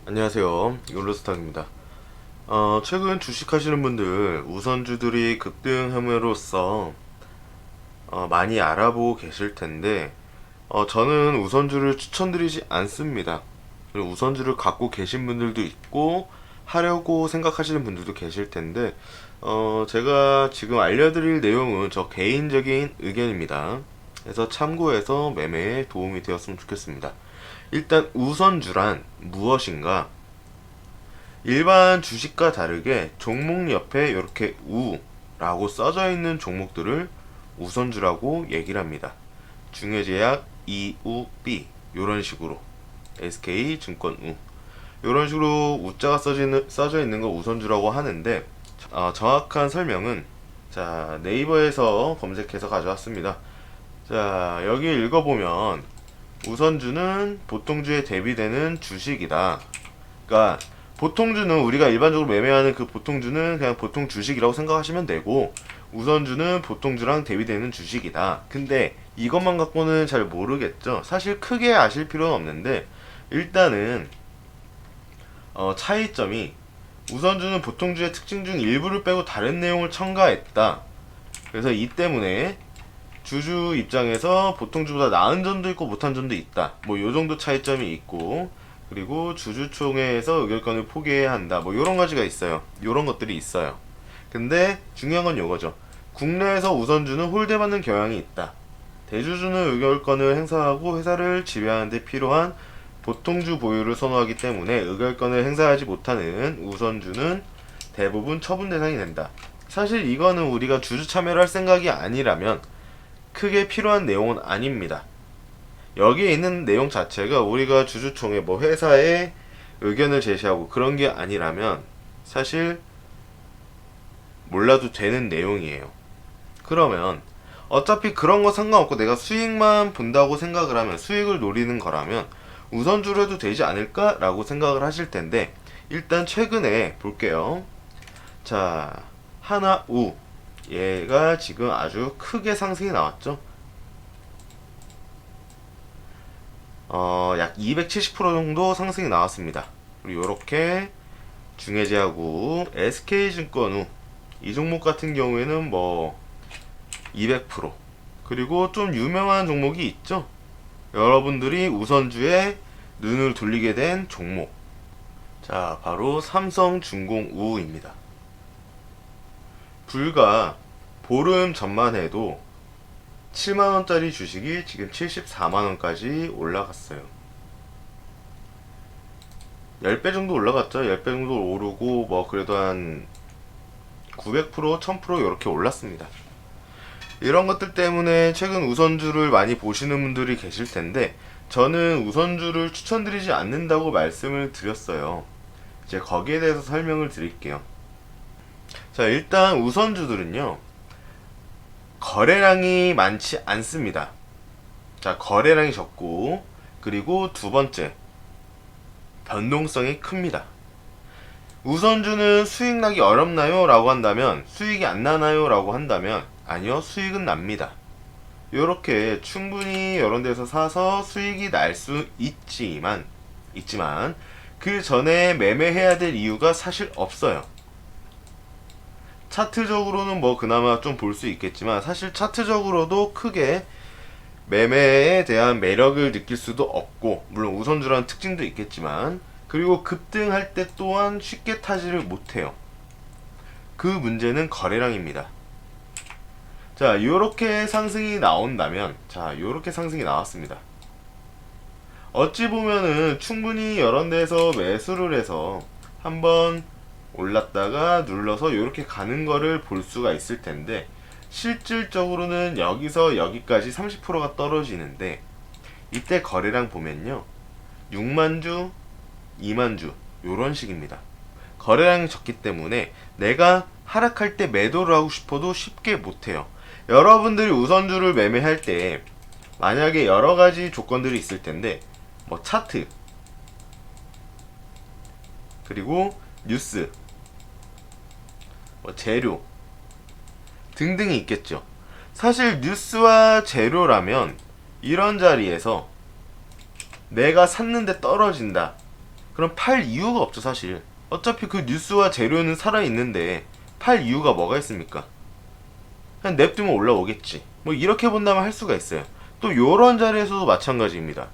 안녕하세요. 이글루스탁입니다. 최근 주식하시는 분들 우선주들이 급등함으로써 많이 알아보고 계실 텐데 저는 우선주를 추천드리지 않습니다. 그리고 우선주를 갖고 계신 분들도 있고 하려고 생각하시는 분들도 계실 텐데 제가 지금 알려드릴 내용은 저 개인적인 의견입니다. 그래서 참고해서 매매에 도움이 되었으면 좋겠습니다. 일단 우선주란 무엇인가? 일반 주식과 다르게 종목 옆에 이렇게 우라고 써져 있는 종목들을 우선주라고 얘기를 합니다. 중해제약, EUB 이런 식으로 SK증권 우 이런 식으로 우자가 써져 있는 거 우선주라고 하는데 정확한 설명은 자 네이버에서 검색해서 가져왔습니다. 자 여기 읽어보면 우선주는 보통주에 대비되는 주식이다. 그러니까 보통주는 우리가 일반적으로 매매하는 그 보통주는 그냥 보통 주식이라고 생각하시면 되고 우선주는 보통주랑 대비되는 주식이다. 근데 이것만 갖고는 잘 모르겠죠. 사실 크게 아실 필요는 없는데 일단은 차이점이 우선주는 보통주의 특징 중 일부를 빼고 다른 내용을 첨가했다. 그래서 이 때문에 주주 입장에서 보통주보다 나은 점도 있고 못한 점도 있다. 뭐 요 정도 차이점이 있고 그리고 주주총회에서 의결권을 포기해야 한다. 뭐 요런 가지가 있어요. 요런 것들이 있어요. 근데 중요한 건 요거죠. 국내에서 우선주는 홀대받는 경향이 있다. 대주주는 의결권을 행사하고 회사를 지배하는 데 필요한 보통주 보유를 선호하기 때문에 의결권을 행사하지 못하는 우선주는 대부분 처분 대상이 된다. 사실 이거는 우리가 주주 참여를 할 생각이 아니라면 크게 필요한 내용은 아닙니다. 여기에 있는 내용 자체가 우리가 주주총회 뭐 회사에 의견을 제시하고 그런 게 아니라면 사실 몰라도 되는 내용이에요. 그러면 어차피 그런 거 상관없고 내가 수익만 본다고 생각을 하면 수익을 노리는 거라면 우선주로 해도 되지 않을까? 라고 생각을 하실 텐데 일단 최근에 볼게요. 자 하나우 얘가 지금 아주 크게 상승이 나왔죠. 약 270% 정도 상승이 나왔습니다. 그리고 이렇게 중해제하고 SK증권우 이 종목 같은 경우에는 뭐 200% 그리고 좀 유명한 종목이 있죠. 여러분들이 우선주에 눈을 돌리게 된 종목 자 바로 삼성중공우입니다. 불과 보름 전만 해도 7만원짜리 주식이 지금 74만원까지 올라갔어요. 10배 정도 올라갔죠. 10배 정도 오르고 뭐 그래도 한 900%, 1000% 이렇게 올랐습니다. 이런 것들 때문에 최근 우선주를 많이 보시는 분들이 계실 텐데 저는 우선주를 추천드리지 않는다고 말씀을 드렸어요. 이제 거기에 대해서 설명을 드릴게요. 자 일단 우선주들은요 거래량이 많지 않습니다. 자 거래량이 적고 그리고 두 번째 변동성이 큽니다. 우선주는 수익 나기 어렵나요? 라고 한다면 수익이 안 나나요? 라고 한다면 아니요 수익은 납니다. 요렇게 충분히 이런 데서 사서 수익이 날 수 있지만 그 전에 매매해야 될 이유가 사실 없어요. 차트적으로는 뭐 그나마 좀 볼 수 있겠지만 사실 차트적으로도 크게 매매에 대한 매력을 느낄 수도 없고 물론 우선주라는 특징도 있겠지만 그리고 급등할 때 또한 쉽게 타지를 못해요. 그 문제는 거래량입니다. 자 요렇게 상승이 나온다면 자 요렇게 상승이 나왔습니다. 어찌 보면은 충분히 여러 데에서 매수를 해서 한번 올랐다가 눌러서 이렇게 가는 거를 볼 수가 있을 텐데 실질적으로는 여기서 여기까지 30%가 떨어지는데 이때 거래량 보면요 6만주, 2만주 요런 식입니다. 거래량이 적기 때문에 내가 하락할 때 매도를 하고 싶어도 쉽게 못해요. 여러분들이 우선주를 매매할 때 만약에 여러가지 조건들이 있을 텐데 뭐 차트 그리고 뉴스 뭐 재료 등등이 있겠죠. 사실 뉴스와 재료라면 이런 자리에서 내가 샀는데 떨어진다 그럼 팔 이유가 없죠 사실. 어차피 그 뉴스와 재료는 살아있는데 팔 이유가 뭐가 있습니까? 그냥 냅두면 올라오겠지. 뭐 이렇게 본다면 할 수가 있어요. 또 요런 자리에서도 마찬가지입니다.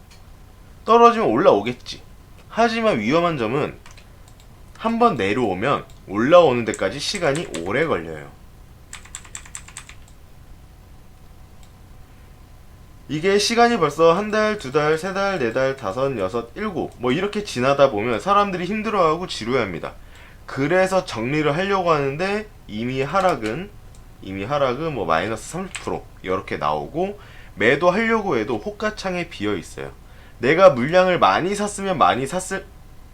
떨어지면 올라오겠지. 하지만 위험한 점은 한번 내려오면 올라오는 데까지 시간이 오래 걸려요. 이게 시간이 벌써 한 달, 두 달, 세 달, 네 달, 다섯, 여섯, 일곱 뭐 이렇게 지나다 보면 사람들이 힘들어하고 지루해합니다. 그래서 정리를 하려고 하는데 이미 하락은 뭐 마이너스 30% 이렇게 나오고 매도하려고 해도 호가창에 비어 있어요. 내가 물량을 많이 샀으면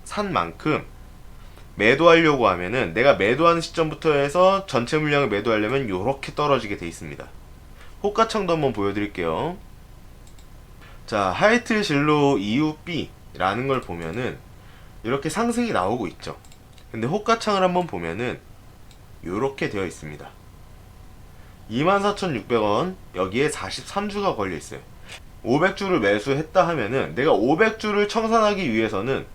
산 만큼 매도하려고 하면은 내가 매도하는 시점부터 해서 전체 물량을 매도하려면 이렇게 떨어지게 돼 있습니다. 호가창도 한번 보여드릴게요. 자, 하이트 진로 이후 B라는 걸 보면은 이렇게 상승이 나오고 있죠. 근데 호가창을 한번 보면은 이렇게 되어 있습니다. 24,600원 여기에 43주가 걸려 있어요. 500주를 매수했다 하면은 내가 500주를 청산하기 위해서는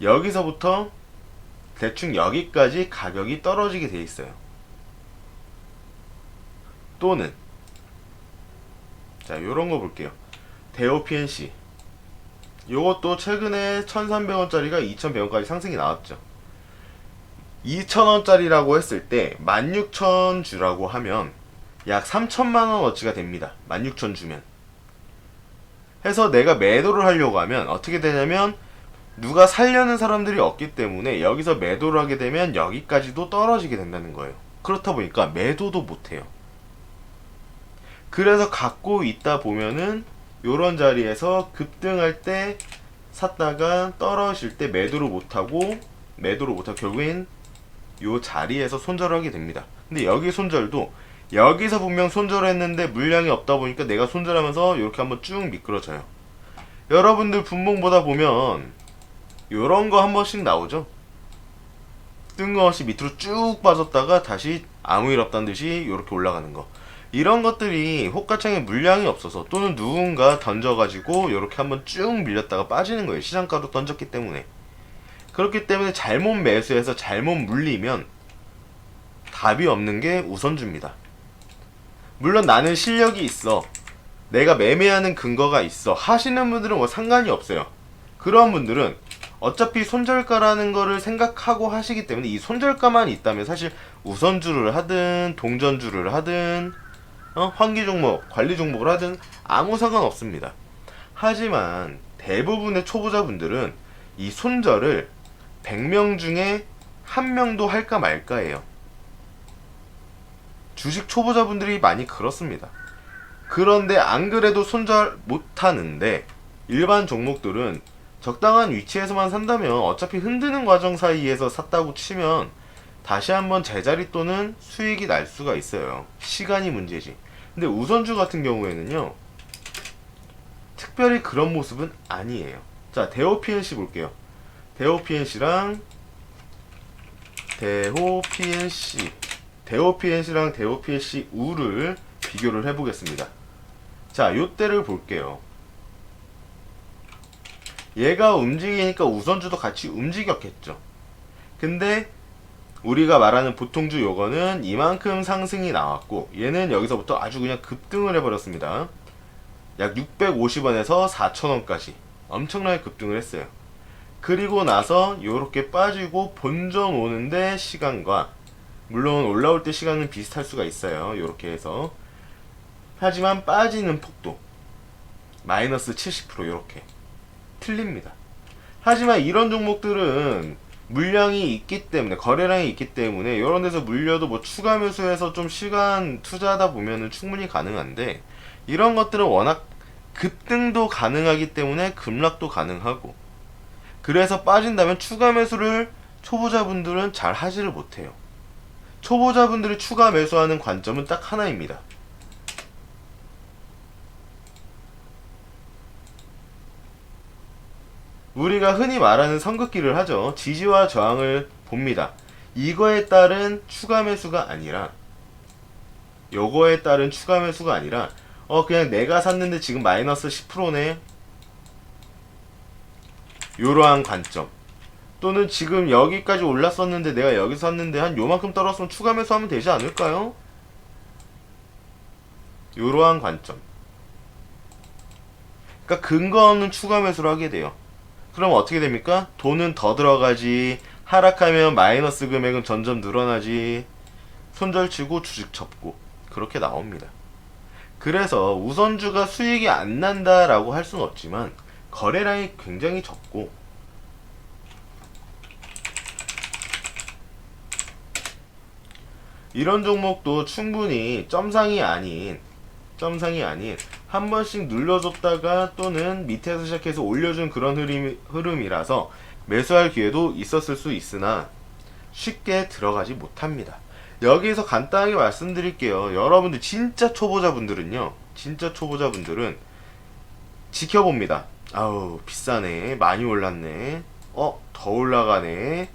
여기서부터 대충 여기까지 가격이 떨어지게 돼 있어요. 또는 자, 요런 거 볼게요. 대호 PNC 요것도 최근에 1,300원짜리가 2,100원까지 상승이 나왔죠. 2,000원짜리라고 했을 때 16,000주라고 하면 약 3,000만원어치가 됩니다. 16,000주면 해서 내가 매도를 하려고 하면 어떻게 되냐면 누가 살려는 사람들이 없기 때문에 여기서 매도를 하게 되면 여기까지도 떨어지게 된다는 거예요. 그렇다 보니까 매도도 못해요. 그래서 갖고 있다 보면은 요런 자리에서 급등할 때 샀다가 떨어질 때 매도를 못하고 결국엔 요 자리에서 손절을 하게 됩니다. 근데 여기 손절도 여기서 분명 손절을 했는데 물량이 없다 보니까 내가 손절하면서 이렇게 한번 쭉 미끄러져요. 여러분들 분봉보다 보면 요런 거 한 번씩 나오죠. 뜬금없이 밑으로 쭉 빠졌다가 다시 아무 일 없다는 듯이 이렇게 올라가는 거. 이런 것들이 호가창에 물량이 없어서 또는 누군가 던져가지고 이렇게 한번 쭉 밀렸다가 빠지는 거예요. 시장가로 던졌기 때문에. 그렇기 때문에 잘못 매수해서 잘못 물리면 답이 없는 게 우선주입니다. 물론 나는 실력이 있어, 내가 매매하는 근거가 있어 하시는 분들은 뭐 상관이 없어요. 그런 분들은 어차피 손절가라는 거를 생각하고 하시기 때문에 이 손절가만 있다면 사실 우선주를 하든 동전주를 하든 환기 종목, 관리 종목을 하든 아무 상관없습니다. 하지만 대부분의 초보자분들은 이 손절을 100명 중에 1명도 할까 말까예요. 주식 초보자분들이 많이 그렇습니다. 그런데 안 그래도 손절 못하는데 일반 종목들은 적당한 위치에서만 산다면 어차피 흔드는 과정 사이에서 샀다고 치면 다시 한번 제자리 또는 수익이 날 수가 있어요. 시간이 문제지. 근데 우선주 같은 경우에는요, 특별히 그런 모습은 아니에요. 자, 대호 PNC 볼게요. 대호 PNC랑 대호 PNC 우를 비교를 해보겠습니다. 자, 요때를 볼게요. 얘가 움직이니까 우선주도 같이 움직였겠죠. 근데 우리가 말하는 보통주 요거는 이만큼 상승이 나왔고 얘는 여기서부터 아주 그냥 급등을 해버렸습니다. 약 650원에서 4,000원까지 엄청나게 급등을 했어요. 그리고 나서 요렇게 빠지고 본전 오는데 시간과, 물론 올라올 때 시간은 비슷할 수가 있어요. 요렇게 해서. 하지만 빠지는 폭도 마이너스 70% 요렇게 틀립니다. 하지만 이런 종목들은 물량이 있기 때문에, 거래량이 있기 때문에 이런 데서 물려도 뭐 추가 매수해서 좀 시간 투자하다 보면은 충분히 가능한데, 이런 것들은 워낙 급등도 가능하기 때문에 급락도 가능하고, 그래서 빠진다면 추가 매수를 초보자분들은 잘 하지를 못해요. 초보자분들이 추가 매수하는 관점은 딱 하나입니다. 우리가 흔히 말하는 선긋기를 하죠. 지지와 저항을 봅니다. 이거에 따른 추가 매수가 아니라, 요거에 따른 추가 매수가 아니라 그냥 내가 샀는데 지금 마이너스 10%네, 요러한 관점. 또는 지금 여기까지 올랐었는데 내가 여기서 샀는데 한 요만큼 떨었으면 추가 매수하면 되지 않을까요? 요러한 관점. 그러니까 근거 없는 추가 매수를 하게 돼요. 그럼 어떻게 됩니까? 돈은 더 들어가지, 하락하면 마이너스 금액은 점점 늘어나지, 손절치고 주식 접고 그렇게 나옵니다. 그래서 우선주가 수익이 안 난다라고 할 수는 없지만 거래량이 굉장히 적고, 이런 종목도 충분히 점상이 아닌 한 번씩 눌러줬다가 또는 밑에서 시작해서 올려준 그런 흐름이라서 매수할 기회도 있었을 수 있으나 쉽게 들어가지 못합니다. 여기서 간단하게 말씀드릴게요. 여러분들 진짜 초보자분들은 지켜봅니다. 아우 비싸네, 많이 올랐네, 더 올라가네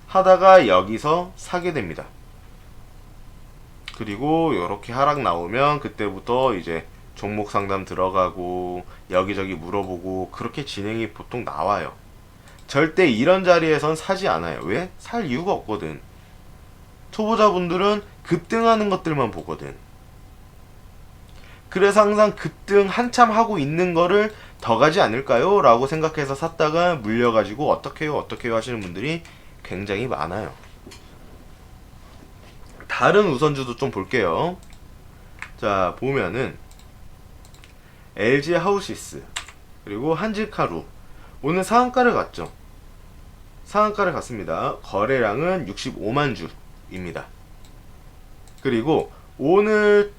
하다가 여기서 사게 됩니다. 그리고 이렇게 하락 나오면 그때부터 이제 종목 상담 들어가고 여기저기 물어보고 그렇게 진행이 보통 나와요. 절대 이런 자리에선 사지 않아요. 왜? 살 이유가 없거든. 초보자분들은 급등하는 것들만 보거든. 그래서 항상 급등 한참 하고 있는 거를 더 가지 않을까요? 라고 생각해서 샀다가 물려가지고 어떡해요 하시는 분들이 굉장히 많아요. 다른 우선주도 좀 볼게요. 자, 보면은 LG 하우시스 그리고 한직하루 오늘 상한가를 갔죠. 상한가를 갔습니다. 거래량은 65만 주입니다. 그리고 오늘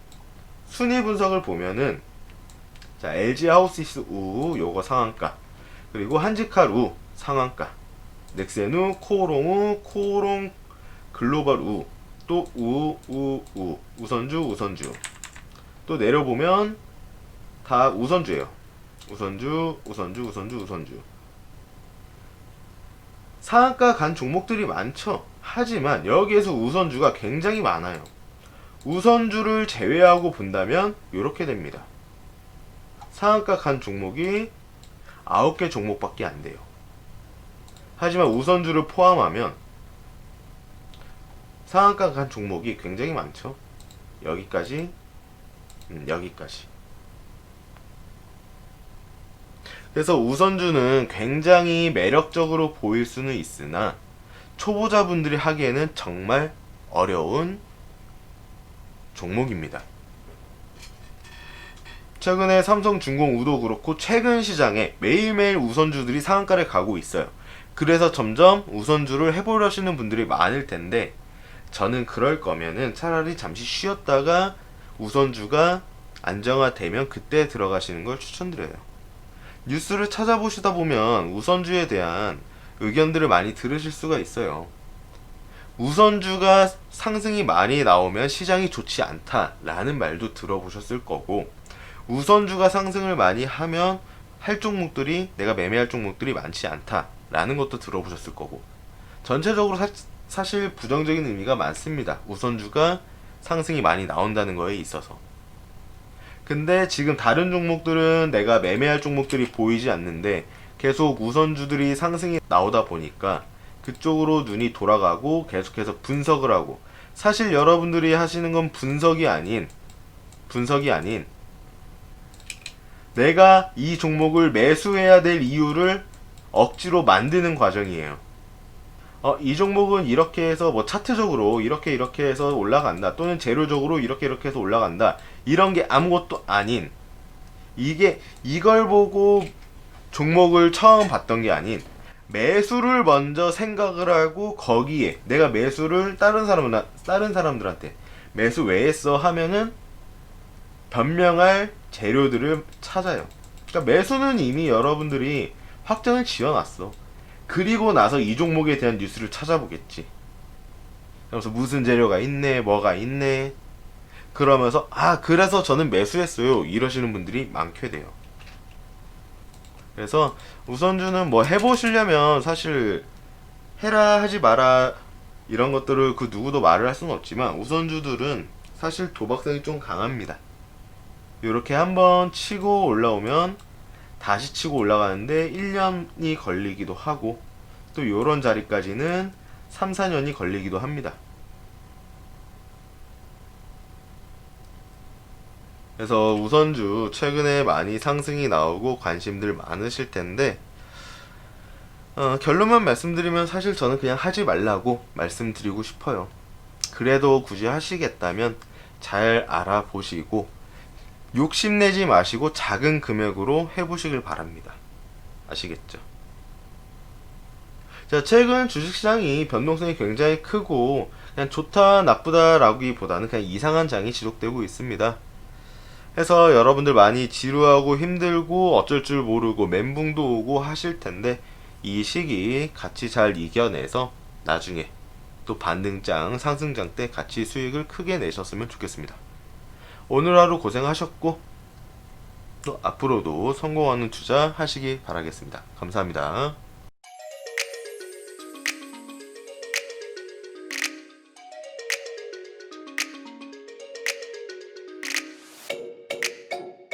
순위 분석을 보면은, 자, LG 하우시스 우 요거 상한가, 그리고 한직하루 상한가, 넥센우, 코오롱우, 코오롱 글로벌 우, 또 우선주 또 내려보면 다 우선주예요. 우선주. 상한가 간 종목들이 많죠. 하지만 여기에서 우선주가 굉장히 많아요. 우선주를 제외하고 본다면 이렇게 됩니다. 상한가 간 종목이 9개 종목밖에 안 돼요. 하지만 우선주를 포함하면 상한가 간 종목이 굉장히 많죠. 여기까지. 그래서 우선주는 굉장히 매력적으로 보일 수는 있으나 초보자분들이 하기에는 정말 어려운 종목입니다. 최근에 삼성중공 우도 그렇고 최근 시장에 매일매일 우선주들이 상한가를 가고 있어요. 그래서 점점 우선주를 해보려시는 분들이 많을 텐데, 저는 그럴 거면은 차라리 잠시 쉬었다가 우선주가 안정화되면 그때 들어가시는 걸 추천드려요. 뉴스를 찾아보시다 보면 우선주에 대한 의견들을 많이 들으실 수가 있어요. 우선주가 상승이 많이 나오면 시장이 좋지 않다라는 말도 들어보셨을 거고, 우선주가 상승을 많이 하면 할 종목들이, 내가 매매할 종목들이 많지 않다라는 것도 들어보셨을 거고, 전체적으로 사실 부정적인 의미가 많습니다. 우선주가 상승이 많이 나온다는 거에 있어서. 근데 지금 다른 종목들은 내가 매매할 종목들이 보이지 않는데 계속 우선주들이 상승이 나오다 보니까 그쪽으로 눈이 돌아가고 계속해서 분석을 하고, 사실 여러분들이 하시는 건 분석이 아닌 내가 이 종목을 매수해야 될 이유를 억지로 만드는 과정이에요. 이 종목은 이렇게 해서 뭐 차트적으로 이렇게 해서 올라간다, 또는 재료적으로 이렇게 해서 올라간다, 이런 게 아무것도 아닌, 이걸 보고 종목을 처음 봤던 게 아닌, 매수를 먼저 생각을 하고 거기에 내가 매수를 다른 사람들한테 매수 왜 했어 하면은 변명할 재료들을 찾아요. 그러니까 매수는 이미 여러분들이 확정을 지어놨어. 그리고 나서 이 종목에 대한 뉴스를 찾아보겠지. 그래서 무슨 재료가 있네, 뭐가 있네, 그러면서 그래서 저는 매수했어요 이러시는 분들이 많게 돼요. 그래서 우선주는 뭐 해보시려면 사실 해라 하지 마라 이런 것들을 그 누구도 말을 할 수는 없지만, 우선주들은 사실 도박성이 좀 강합니다. 이렇게 한번 치고 올라오면 다시 치고 올라가는데 1년이 걸리기도 하고, 또 요런 자리까지는 3, 4년이 걸리기도 합니다. 그래서 우선주 최근에 많이 상승이 나오고 관심들 많으실 텐데 결론만 말씀드리면 사실 저는 그냥 하지 말라고 말씀드리고 싶어요. 그래도 굳이 하시겠다면 잘 알아보시고 욕심내지 마시고 작은 금액으로 해보시길 바랍니다. 아시겠죠? 자, 최근 주식시장이 변동성이 굉장히 크고 그냥 좋다 나쁘다 라기보다는 그냥 이상한 장이 지속되고 있습니다. 해서 여러분들 많이 지루하고 힘들고 어쩔 줄 모르고 멘붕도 오고 하실 텐데 이 시기 같이 잘 이겨내서 나중에 또 반등장 상승장 때 같이 수익을 크게 내셨으면 좋겠습니다. 오늘 하루 고생하셨고 또 앞으로도 성공하는 투자 하시기 바라겠습니다. 감사합니다.